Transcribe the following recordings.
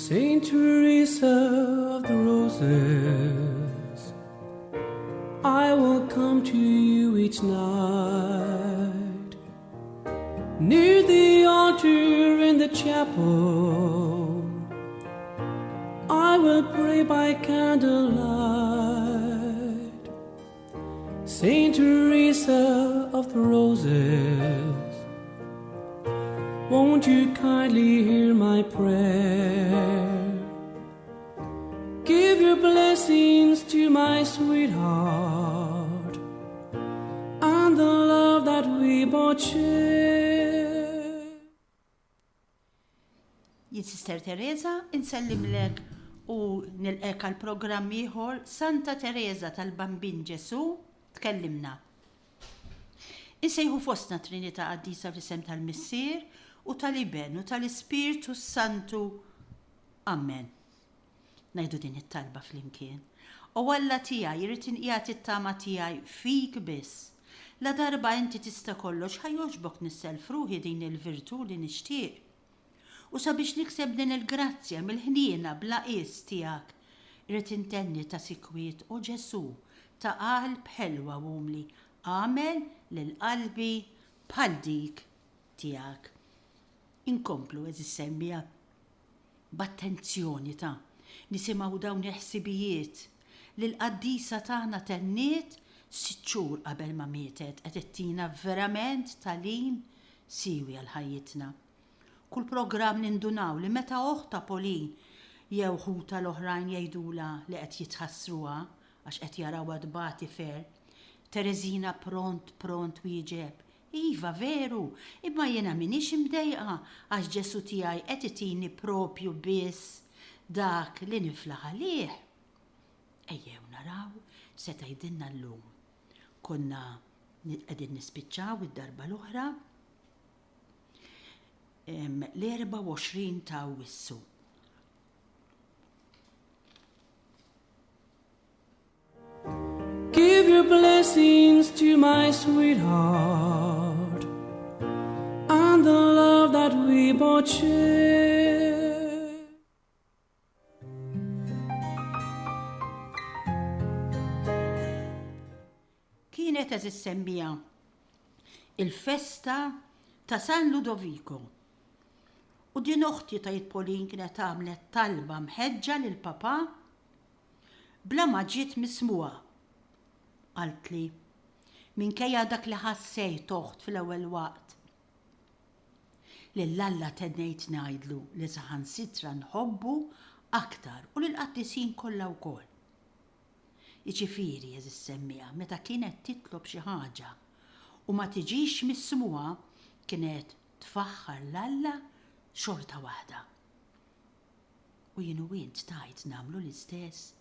Saint Teresa of the Roses, I will come to you each night, near the altar in the chapel. I will pray by candlelight. Saint Teresa of the Roses, won't you kindly hear my prayer? Give your blessings to my sweetheart and the love that we both share. Sister Teresa, insellimlek u nilqek għal programm ieħor Santa Teresa tal-Bambin Ġesu tkellimna. Insejħu fostna Trinità Qaddisa fl-isem tal-Missier u tal-Iben u tal-Ispirtu Santu. Amen. Ngħidu din it-talba flimkien. U Alla tiegħi jrid inqiegħed it-tama tiegħi fik biss. La darba inti tista' kollox ħajjoġbok nisself ruħi din il-virtu li nixtieq. U sabiex nikseb din il-grazzja mill-ħniena bla qis tiegħek, irid intenni ta' sikwiet u Ġesu ta' qalb ħelwa umli għamel lil qalbi bħal dik tiegħek. Inkomplu eżis semmija b'attenzjoni ta' nisimgħu dawn il-ħsibijiet li l-qaddisa tagħna tenniet 6 xhur qabel ma mietet qed ittina verament tagħlim siwi għal ħajjitna. Kull programm nindunaw li meta oħta Polin jew ħuta l-oħrajn jgħidula li qed jitħassruha għax qed jarawha tbati fer, Terezina pront wieġeb. Iva veru, imma jiena minix imdejqa għax Ġesu tiegħi qed itini propju biss dak li niflaħ għalih. Ejjew naraw se tgħidilna llum. Konna qegħdin nispiċċaw id-darba l-oħra l-24 ta' Awwissu. Give your blessings to my sweetheart and the love that we both share. Kienet eżis semmija il-festa ta' San Ludovico. U din oħti ta' Polin kienet għamlet talba mħeġġa lil papa bla ma ġiet mismuha. Qaltli, minkejja dak li ħassejt toħt fil-ewwel waqt. Lill-Alla tennejt ngħidlu li saħansitra nħobbu aktar u lill-qaddisin kollha wkoll. Jiġifieri eżis semmija meta kienet titlob xi ħaġa u ma tiġix mismuha kienet tfaħħar l-Alla xorta waħda. U jien u int tajt nagħmlu l-istess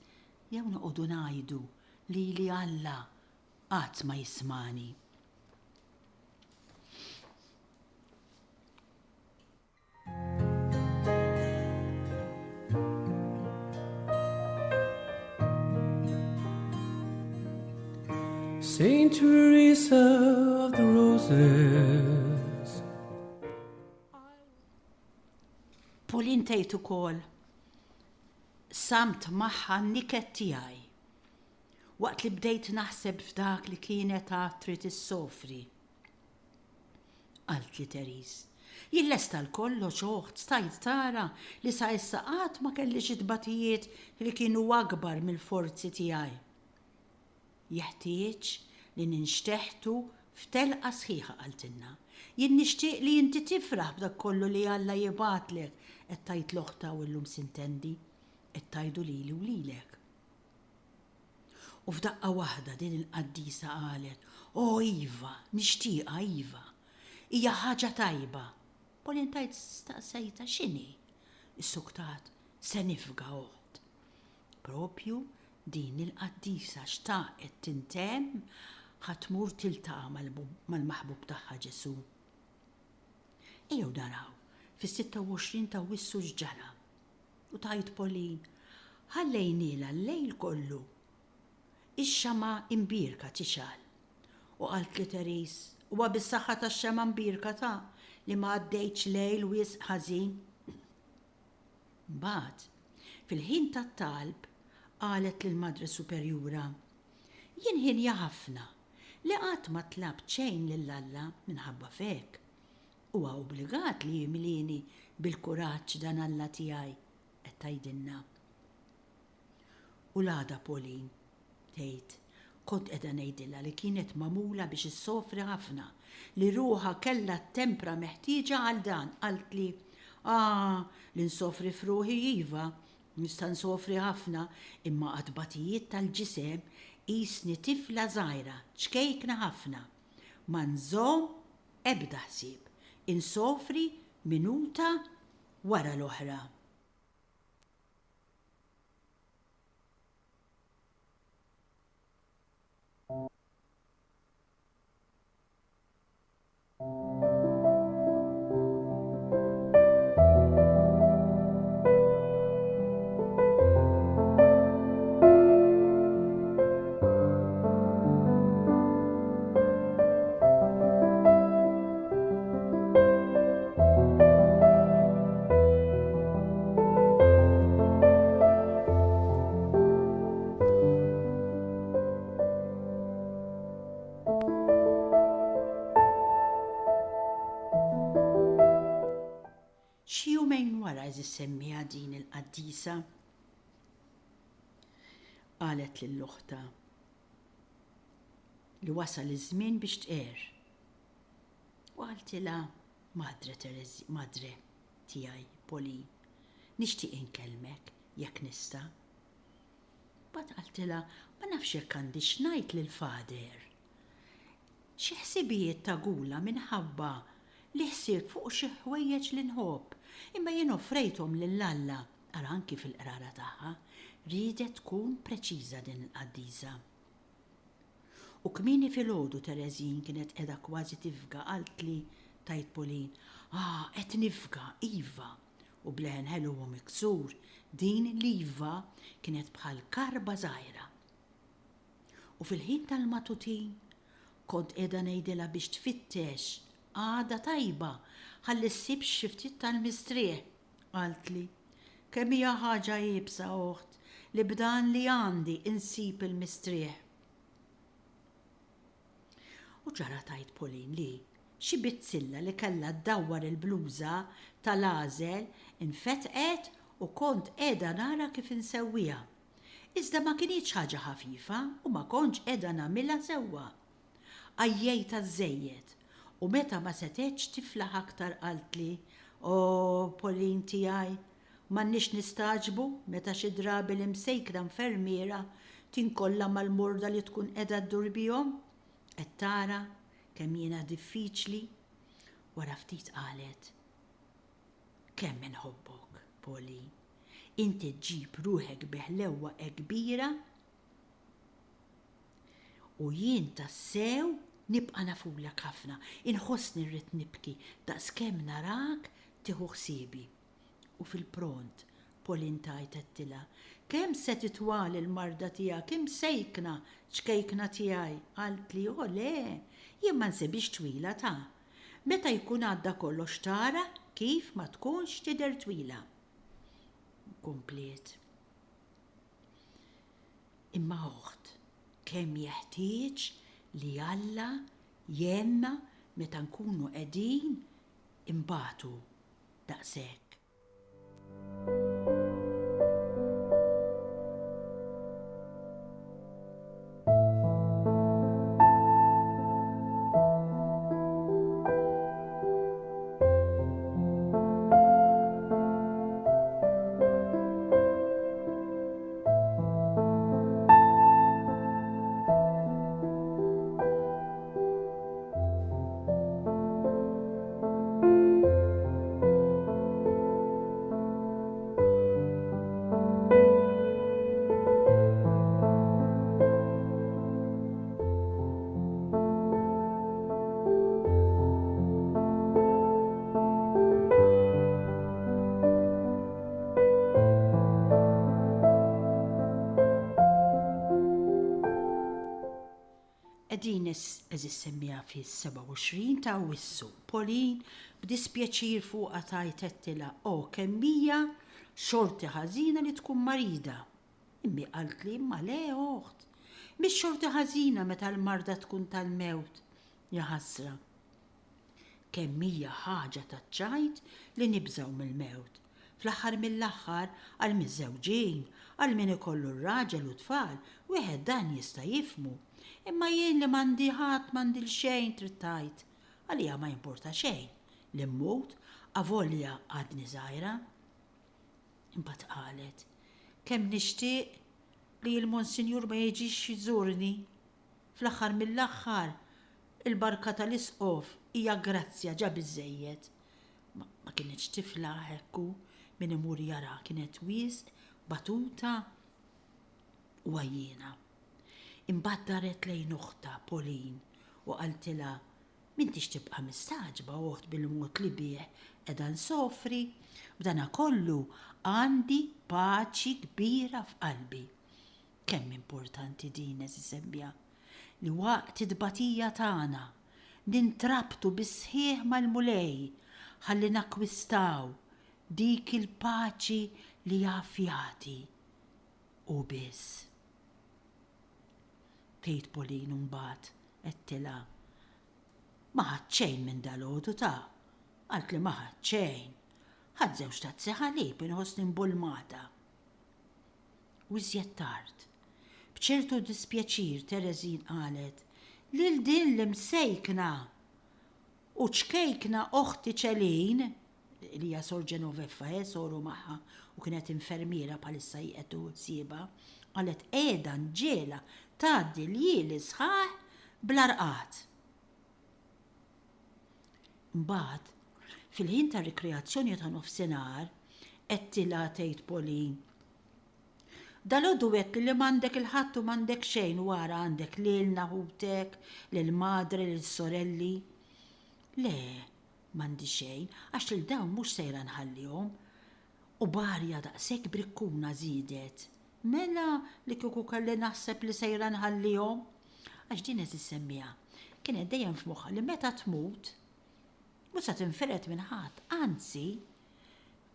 jew noqogħdu ngħidu li Alla qatt ma jismani. Saint Teresa of the Roses. Polin tgħid ukoll samt magħha n-niket tiegħi waqt li bdejt naħseb f'dak li kienet trid issofri. Qalt li Teris, jien lesta l-kollox oħt stajt tara li sa issa qatt ma kellix it-tbatijiet li kienu akbar mill-forzi tiegħi. Jeħtieġ li ninxteħtu f'telqa sħiħa qaltilna. Jien nixtieq li inti tifraħ b'dak kollu li Alla jibatlek qed tajt l-oħta u llum sintendi qed tajdu lili u lilek. U f'daqqa waħda din il-qaddisa qalet, Iva, nixtieqa Iva, hija ħaġa tajba. Polin tajt staqsejta x'inhi? Is-suktat se nifga oħt. Propju din il-qaddisa xtaqet tintemm ħatmur tiltaqa' mal-maħbub tagħha Ġesu. Ejjew naraw fis-26 ta' Awwissu x'ġara. U tajt Polin, ħallejniela l-lejl kollu. Ix-xama imbirka tixal. U qalt li Teris, huwa bis-saħħa tax-xema imbirka ta' li ma għaddejtx lejl wisq ħażin. Mbagħad, fil-ħin tat-talb qalet lill-Madre Superjura: "Jien ħinja ħafna li qatt ma tlabt xejn lill-Alla minħabba fek. Huwa obbligat li jimlini bil-kuraġġ dan Alla tiegħi," qed tgħidilna. U l-għada Pauline tgħid, kont qiegħda ngħidilha li kienet magħmula biex issofri ħafna, li ruħha kellha t-tempra meħtieġa għal dan. Qalt li li nsofri f'ruħi iva, nista' nsofri ħafna, imma qatbatijiet tal-ġisem qisni tifla żgħira, ċkejkna ħafna. Ma nżomm ebda ħsieb, insofri minuta wara l-oħra. Xi jumejn wara semmiha din il-qaddisa qalet lill-uħta li wasal iż-żmien biex tqer. U qaltilha: Madre tiegħi Pauline, nixtieq inkellmek jekk nista'. Bad qaltilha: ma nafx jekk għandix ngħid lill-Fader. Xi ħsibijiet ta' gula minħabba li ħsieb fuq xi ħwejjeġ li nħobb, imma jien offrejthom lill-Alla. Ara anki fil-qrara tagħha ridet tkun preċiża din il-qaddisa. U kmieni filgħodu Tereżin kienet qiegħda kważi tifga, qalt li tajt Pauline: qed nifga, iva. U bleħen ħelu u miksur, din l-iva kienet bħal karba żgħira. U fil-ħin tal-matutin kont qiegħda ngħidilha biex tfittex għada tajba ħalli ssib xi ftit tal-mistrieħ. Qalt li: kemm hija ħaġa jibsa oħt li b'dan li għandi insib il-mistrieħ. U ġara tajt Pauline li xi bitzilla li kellha ddawwar il-bluża tal-għażel infetqet u kont qiegħda nara kif insewwiha. Iżda ma kinitx ħaġa ħafifa u ma kontx qiegħda nagħmilha sewwa. Għajjejta żejjed u meta ma setgħetx tiflaħ aktar qalt li: Pauline tiegħi, m'għandniex nistaġbu meta xi drabi l-imsejkra infermiera tinkollha mal-murda li tkun qiegħda ddur bihom. Qed tara kemm jiena diffiċli. Wara ftit qalet: kemm inħobbok, Pauline. Inti ġġib ruħek beħlewwa kbira u jien tassew nibqa' nafulek ħafna, inħossni rrid nibki daqskemm narak tieħu ħsiebi. U fil-pront Pauline tajtettilha: kemm se titwal il-marda tiegħek, kemm sejkna ċkejkna tiegħi. Qalt li: le, jien ma nsibix twila ta'. Meta jkun għadda kollox tara kif ma tkunx tidher twila. Komplet. Imma oħt, kemm jeħtieġ li Alla jenna meta nkunu qegħdin imbagħtu daqshekk. Qegħdin eżis semmija fis-27 ta' Awwissu. Pauline b'dispjaċir fuqha tajtettilha kemm hija xorti ħażina li tkun marida. Immi qalt li imma le oħt, mhix xorti ħażina meta l-marda tkun tal-mewt, ja ħasra. Kemm hija ħaġa taċ-ċajt li nibżgħu mill-mewt. Fl-aħħar mill-aħħar għal miż-żewġin, għal min ikollu r-raġel u tfal, wieħed dan jista' jifmu. Imma jien li m'għandi ħadd m'għandi xejn trid tgħid, għalija ma jimporta xejn li mmut avolja għadni żgħira. Imbagħad qalet, kemm nixtieq li l-Monsinjur ma jiġix jżurni. Fl-aħħar mill-aħħar il-barka tal-isqof hija grazzja ġa biżżejjed. Ma kienx tifla hekku min imur jara, kienet wisq batuta u għajjena. Imbagħad daret lejn uħta Pauline u qaltilha m'intix tibqa' mistaġba oħt bil-mod li bih qiegħda nsofri, b'dana kollu għandi paċi kbira f'qalbi. Kemm importanti din eżisembja li waqt id-batija tagħna nintrabtu bis-sħiħ mal-mulej ħalli nakkwistaw dik il-paċi li jafjati u biss. Tgħid Pauline mbagħad qedtilha ma ħadd xejn minn dalodu ta' qalt li ma ħadd xejn. Ħadd żewġ tazzi ħalib inħossni mbulmata. U iżjed tard, b'ċertu dispjaċir Terezin qalet lil din li msejkna u ċkejkna oħti Ċelin li hija Sor Genoveffa soru magħha u kienet infermiera bħalissa jqedu tsieba, qalet qiegħda nġiela tgħaddi l-jieli sħaħ bl-arqat. Mbagħad fil-ħin ta' rikreazzjoni ta' nofsinhar qedtilha tgħid Pauline. Dalodu għedt li m'għandek il-ħadd u m'għandek xejn wara għandek lil naħutek, lil madre, lil sorelli. Le, m'għandi xejn għax lil dawn mhux sejra nħallihom. U barja daqshekk brikkuna żiedet. Mela li kieku kelli naħseb li sejra nħallihom. Għax din eżis semmija. Kienet dejjem f'moħħha li meta tmut mhux se tinferet minn ħadd, anzi,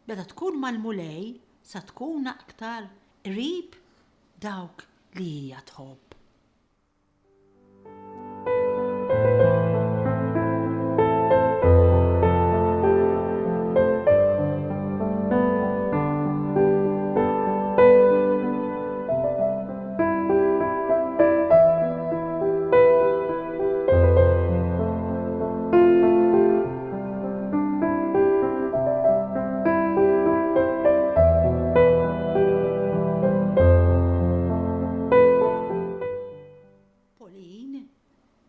meta tkun mal-mulej sa tkun aktar qrib dawk li hija tħobb.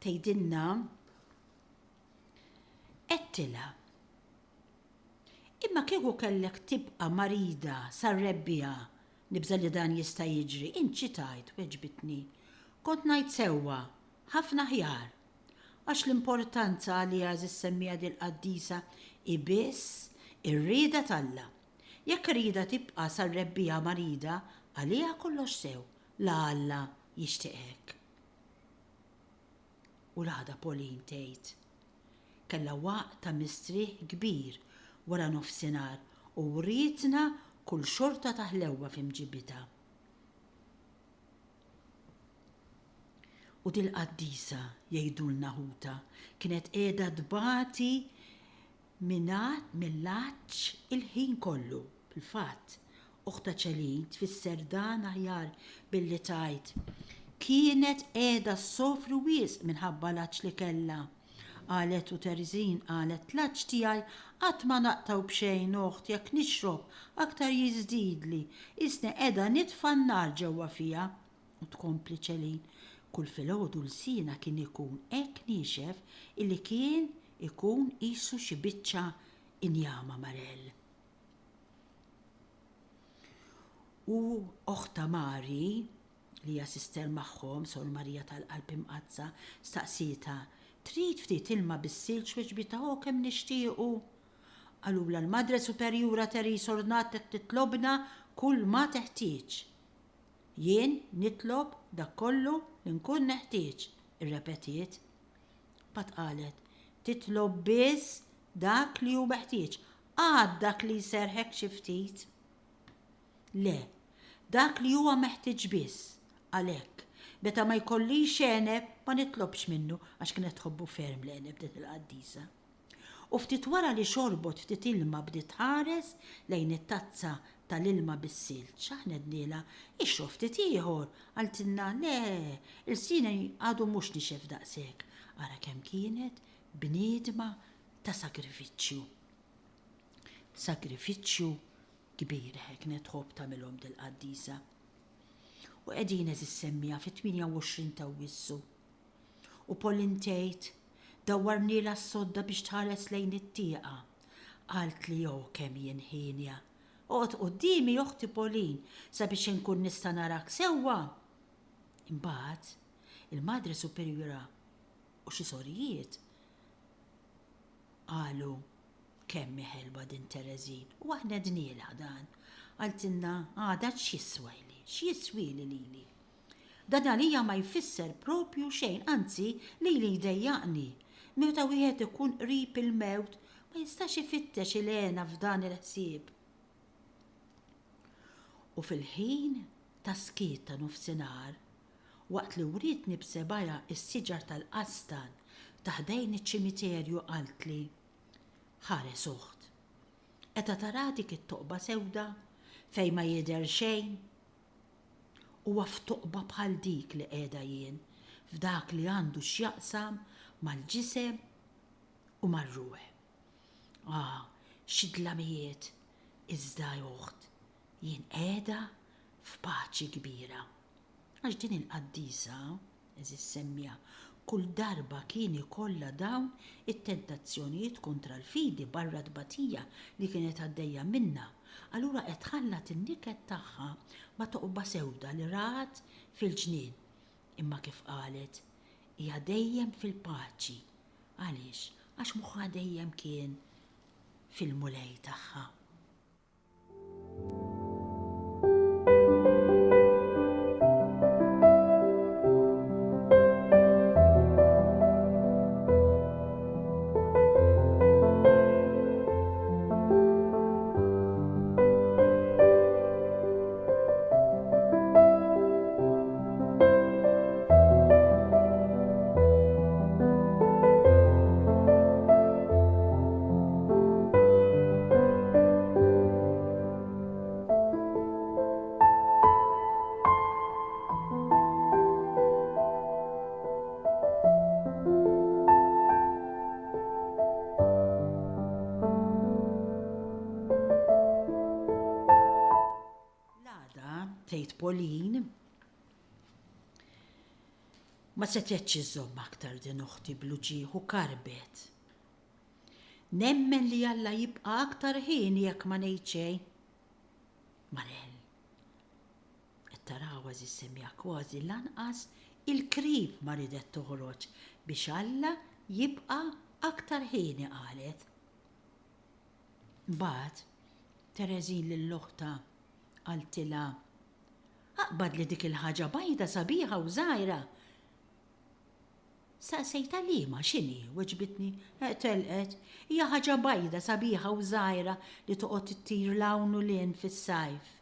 Tgħidilna qedtilha imma kieku kellek tibqa' marida sar-rebbija nibża li dan jista' jiġri, inti tajt weġbitni. Kont ngħid sewwa ħafna ħjar għax l-importanza li għażis semmija dil-qaddisa ibiss ir-rieda talla. Jekk rida tibqa' sar-rebbija marida għaliha kollox sew la Alla jixtieqek. U l-ħada Pauline tgħid kellha waqt ta' mistrieħ kbir wara nofsinhar u wrietna kull xorta ta' ħlewwa f'imġibitha. U dil-qaddisa jgħidulna ħuta kienet qiegħda tbati mill-aċċ il-ħin kollu. Fil-fatt, uħta Ċelin tfisser dan aħjar billi tgħid kienet qiegħda ssofri wisq minħabba l-aċċ li kellha. Qalet u Terezin qalet l-aċċ tiegħi qatt ma naqtaw b'xejn oħt jekk nixrob aktar jiżdiedli, isni qiegħda nitfa' n-nar ġewwa fiha. U tkompli Ċelin kull filgħodu l-sina kien ikun hekk niexef illi kien ikun qisu xi biċċa injama marell. U oħta Mari li hija sister magħhom, Sor Marija tal-Qalb Imqazza, staqsita trid ftit ilma bis-silġ weġbitha kemm nixtiequ. Qalula l-Madre Superjura Teris Ornat titlobna kull ma teħtieġ. Jien nitlob dak kollu li nkun neħtieġ, irrepetiet. Bat qalet titlob biss dak li hu meħtieġ, għad dak li jserħek xi ftit. Le, dak li huwa meħtieġ biss, għalhekk, meta ma jkollix għeneb ma nitlobx minnu għax kienet tħobbu ferm l-għeneb din il-qaddisa. U ftit wara li xorbot ftit ilma bdiet ħares lejn it-tazza tal-ilma bis-silt, x'aħnedniela ixrob ftit ieħor, għaltilna le, il-sina għadu mhux nixef daqshekk, ara kemm kienet bniedma ta' sagrifiċċju. Sagrifiċċju kbir kienet tħobb tagħmilhom dil-qaddisa. U qegħdin eżis semmija fit-28 ta' Awwissu. U Pauline tgħid dawwarniela s-sodda biex tħares lejn it-tieqa. Qalt li jew kemm jien ħinja. Oqgħod qudiemi oħti Pauline sabiex inkun nista' narak sewwa. Imbagħad il-Madre Superjura u xi sorijiet qalu kemm ħelba din Terezin u aħna dniela dan. Għaltilna għada x'jiswili lili. Dan għalija ma jfisser propju xejn, anzi li jdejjaqni. Meta wieħed ikun qrib il-mewt ma jistax ifittex il-għena f'dan il-ħsieb. U fil-ħin ta' skiet ta' nofsinhar, waqt li writni b'sebgħa is-siġar tal-qastan taħdejn iċ-ċimiterju qaltli ħares uħt. Eta tara dik it-toqba sewda fejn ma jidher xejn. Huwa f'toqba bħal dik li qiegħda jien, f'dak li għandu x'jaqsam mal-ġisem u mar-ruħ. Xi dlamijiet, iżda uħt, jien qiegħda f'paċi kbira. Għax din il-qaddisa, eżis semmija, kull darba kien ikollha dawn it-tentazzjonijiet kontra l-fidi barra tbatija li kienet għaddejja minna. Allura qed tħallat in-niket tagħha ma toqba sewda li rat fil-ġnien. Imma kif qalet, hija dejjem fil-paċi. Għaliex? Għax moħħha dejjem kien fil-mulej tagħha. Tgħid Pauline ma setgħetx iżomm aktar din uħti bluġieħ u karbet. Nemmen li Alla jibqa' aktar ħin jekk ma ngħid xejn. Marel, qed taraw eżis semmija kważi lanqas il-krib ma ridet toħroġ biex Alla jibqa' aktar ħin qalet. Mbagħad Terezin lill-oħta qaltilha aqbad li dik il-ħaġa bajda sabiħa u żgħira. Saqsejta liema x'inhi, weġbitni, telqet, hija ħaġa bajda sabiħa u żgħira li toqgħod ittir lawn u lien fis-sajf.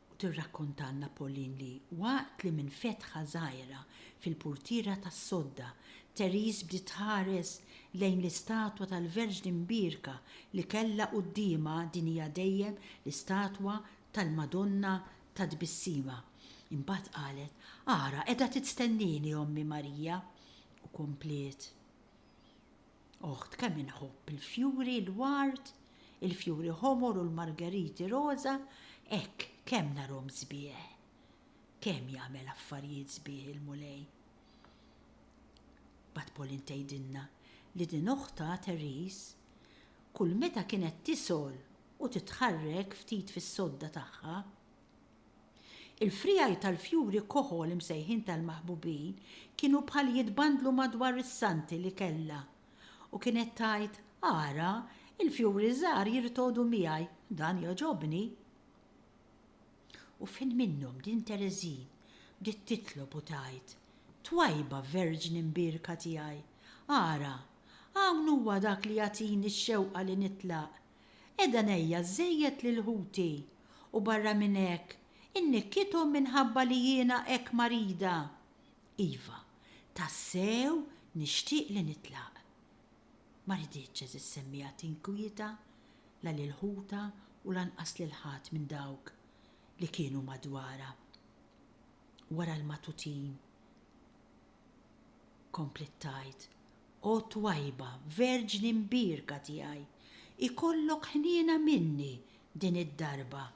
U tirrakkontalna Pauline li waqt li minn fetħa żgħira fil-purtira tas-sodda Therese bdiet tħares lejn l-istatwa tal-Verġni Mbirka li kellha qudiemha din hija dejjem l-istatwa tal-Madonna tad-Tbissima. Imbagħad qalet, ara qiegħda tistennini Ommi Marija u komplet. Oħt kemm inħobb il-fjuri l-ward, il-fjuri ħomor u l-margariti roża, hekk kemm narhom sbieħ. Kemm jagħmel affarijiet sbieħ il-mulej. Bad Pauline tgħidilna li din oħta Therese kull meta kienet tisol u titħarrek ftit fis-sodda tagħha, il-frijaj tal-fjuri koħol imsejħin tal-maħbubin kienu bħal jitbandlu madwar is-santi li kellha u kienet tgħid ara il-fjuri żgħar jirtodu miegħi, dan jogħġobni. U fin minnhom din Terezin bdiet titlob u tgħid twajba Verġni Mbirka tiegħi, ara, hawn huwa dak li jagħtini x-xewqa li nitlaq. edha nejja żejjed lil ħuti u barra minn hekk innikkithom minħabba li jiena hekk marida. Iva, tassew nixtieq li nitlaq. Ma rriditx eżis semmija tinkwieta la lil ħuta u lanqas lil ħadd minn dawk li kienu madwara. Wara l-matutin komplittajt, o twajba, verġni mbirka tiegħi, ikollok ħniena minni din id-darba.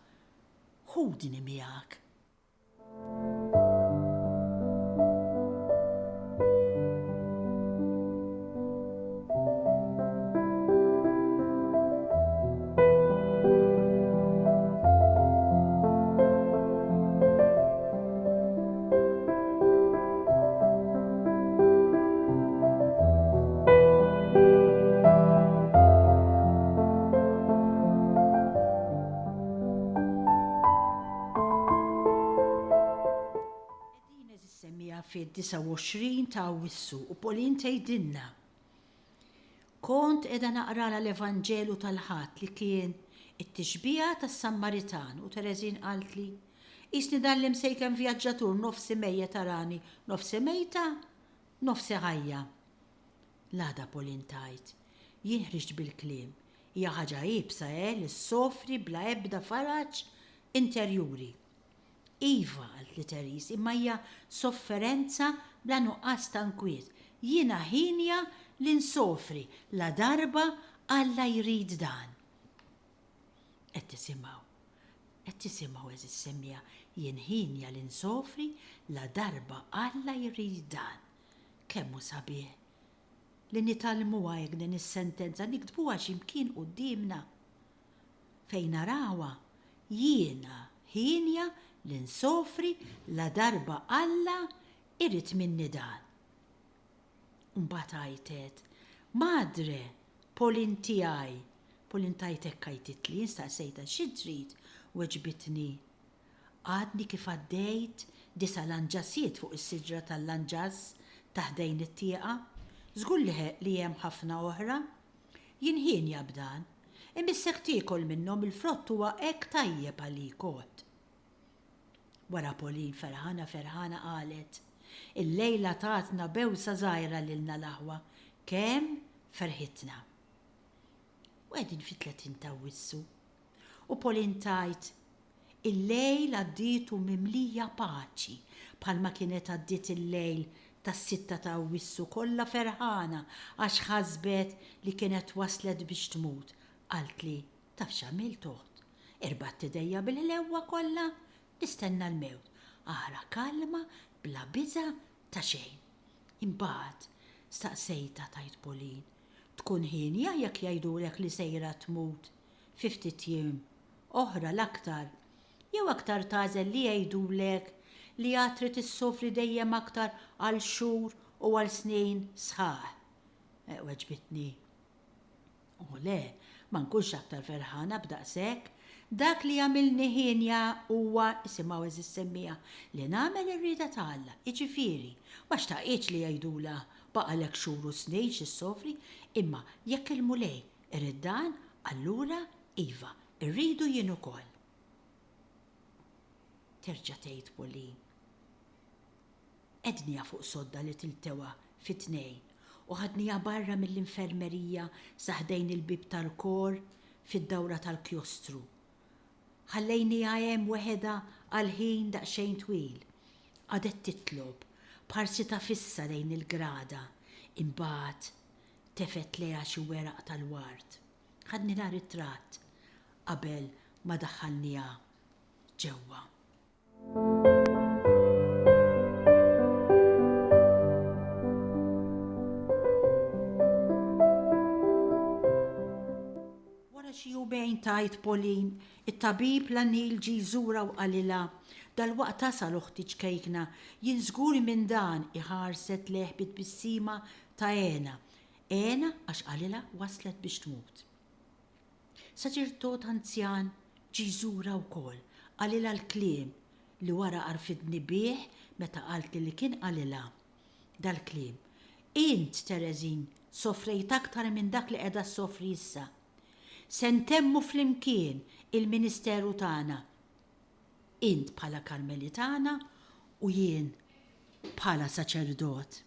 Ħudni miegħek. Fid-29 ta' Awwissu u Pauline tgħidilna. Kont qiegħda naqra l-Evanġelu tal-ħadd li kien it-tixbija tas-Sammaritan u Terezin qalt li qisni dan l-imsejken vjaġġatur nofsi mejja tarani, nofsi mejta, nofsi ħajja. L-għada Pauline tgħid, jien ħriġt bil-kliem, hija ħaġa jibsa li ssofri bla ebda faraġġ interjuri. Iva, għalt li Teris, imma hija sofferenza bla nuqqas ta' nkwiet. Jiena ħinja li nsofri la darba Alla jrid dan. Qed tisimgħu eżis semmija jien ħinja li nsofri la darba Alla jrid dan. Kemmu sabiħ li nitalmuha hekk din is-sentenza niktbuha x'imkien qudiemna fejn narawha jiena ħinja li nsofri la darba Alla irid minni dan. Mbagħad għajtet, madre, Pauline tiegħi. Pauline tajt hekk għajtitli, instaqsejta xi trid weġbitni. Għadni kif għaddejt 9 lanġasijiet fuq is-siġra tal-lanġas taħdejn it-tieqa, żgur li hemm ħafna oħra. Jien ħinja b'dan, imissek tiekol minnhom il-frott huwa hekk tajjeb għalik għod. Wara Pauline ferħana qalet, il-lejla tatna bewsa żgħira lilna l-aħwa, kemm ferħitna. U qegħdin fit-30 ta' Awwissu. U Pauline tajt, il-lejl għadditu mimlija paċi, bħalma kienet għaddiet il-lejl tas-6 ta' Awwissu kollha ferħana għax ħasbet li kienet waslet biex tmut. Qalt li, taf x'għamilt uħt, irbatt idejja bil-ħlewwa kollha, nistenna l-mewt, aħra kalma bla biża ta' xejn. Imbagħad staqsejta tajt Pauline, tkun ħinja jekk jgħidulek li sejra tmut 50 jiem oħra l-aktar, jew aktar tażel li jgħidulek li għad trid issofri dejjem aktar għal xhur u għal snin sħaħ. Weġbitni. U le, ma nkunx aktar ferħana b'daqshekk. Dak li għamilni ħinja huwa isimgħu eżis semmija li nagħmel ir-rieda ta' Alla, jiġifieri, ma xtaqitx li jgħidula baqalek xhur u snin x'issofri, imma jekk il-mulej irid dan, allura iva, irridu jien ukoll. Terġa' tgħid Pauline. Ednija fuq sodda li tiltewa fit-2 u ħadnija barra mill-infermerija saħdejn il-bib tal-kor fid-dawra tal-kjostru. Ħallejni hemm weħeda għal-ħin daqsxejn twil. Għadet titlob, bħarsita fissa lejn il-grada, imbagħad tefet leha xi weraq tal-ward. Ħadni nhar it-tratt qabel ma daħħalniha ġewwa. Bejn tajt Pauline, it-tabib l-Nil ġi żura u qalilha, dal-waqt tasal uħti ġkejkna, jien żgur minn dan iħarset leħ bit-bissima ta' Ena għax qalilha waslet biex tmut. Saċertot anzjan ġi żura wkoll, qalilha l-kliem li wara qarfidni bih meta qalt li kien qalilha. Dal-kliem, int Terezin sofrejt aktar minn dak li qiegħda ssofri issa. sentemmu flimkien il-ministeru tagħna. Int bħala karmelitana u jien bħala saċerdot.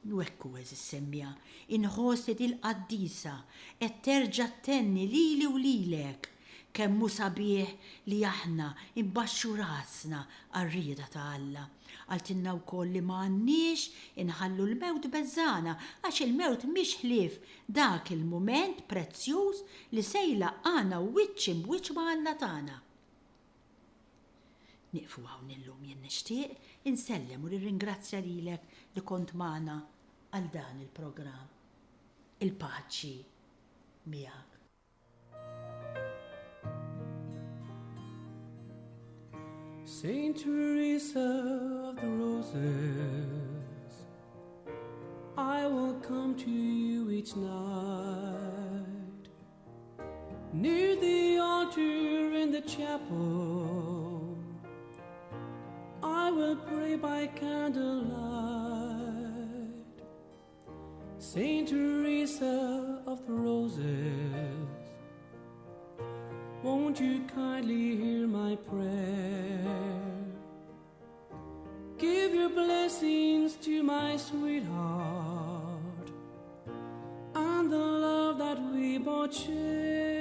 Nwekku eżis semmija, inħosset il-qaddisa, et terġa' tenni lili u lilek, kemmu sabiħ li aħna imbaxxu rasna għar-rieda ta' Alla. Għaltinna wkoll li m'għandniex inħallu l-mewt beżżana, għax il-mewt mhix ħlief dak il-mument prezzjuż li sejla għana wiċċ imwiċċ ma' Alla tagħna. Nieqfu hawn illum jien nixtieq insellem u nirringrazzja lilek li kont magħna għal dan il-programm. Il-paċi miegħek. Saint Teresa of the Roses, I will come to you each night, near the altar in the chapel, I will pray by candlelight. Saint Teresa of the Roses, won't you kindly hear my prayer? Give your blessings to my sweetheart and the love that we both share.